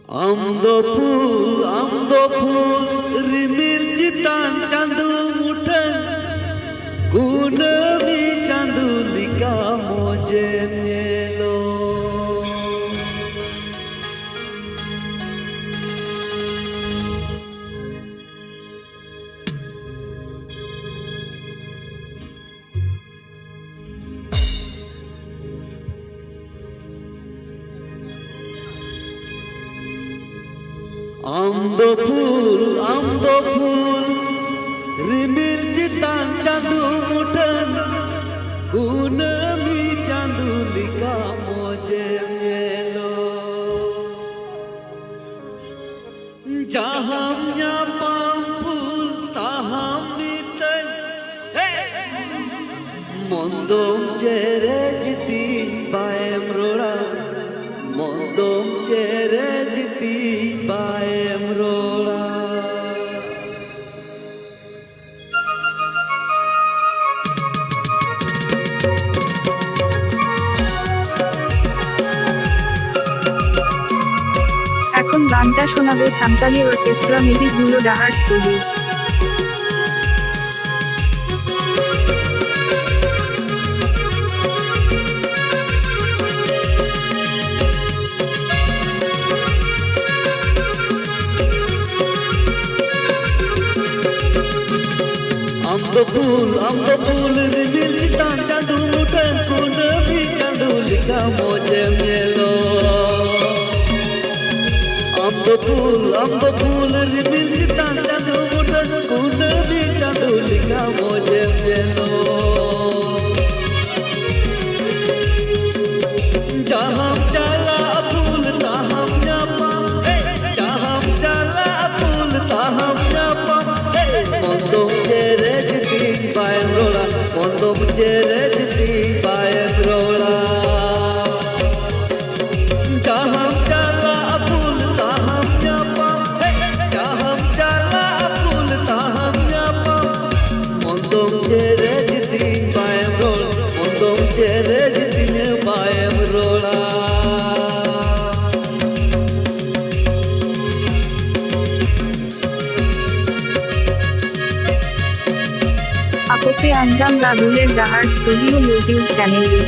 आमदो फूल रिमिल चितान चांदू मुठन कुनमी चांदू लिका मोजे नेलो आमदो फूल रिमिल चितान चांदू मुठन कुनमी चांदू लिका मोजे नेलो जहां न्यापाम फूल ताहां मितन mondom cerejti baem rola mondom cerejti baem rola এখন গানটা শোনাবে সান্তালি অর্কেস্ট্রা মিউজিক গুলো ডাহার স্টুডিও। आमदो फूल रिमिल चितान चांदू मुठन कुनमी चांदू लिका मोजे नेलो आमदो फूल रिमिल चितान चांदू मुठन कुनमी चांदू लिका मोजे नेलो जहां चला फूल ताहां न्यापाम जहां चला फूल ताहां न्यापाम mondom cerejti baem rola mondom cerejti baem rola jaham chala phul taham nyapam jaham chala phul taham nyapam mondom cerejti baem rola mondom cerejti baem rola আপতে আঞ্জাম রাহুলের ডাহার স্টুডিও ইউটিউব চ্যানেলে।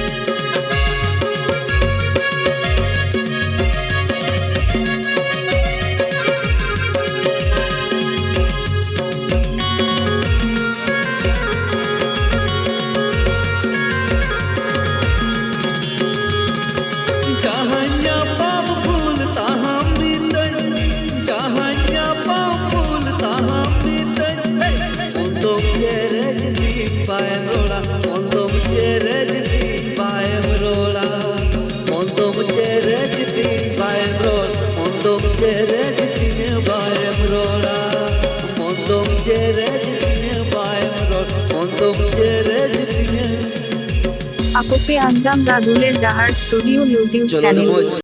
mondom cerejti baem rola mondom cerejti baem rola mondom cerejti baem rola mondom cerejti baem rola mondom cerejti আপতে আঞ্জাম রাহুলের ডাহার studio YouTube চ্যানেলে।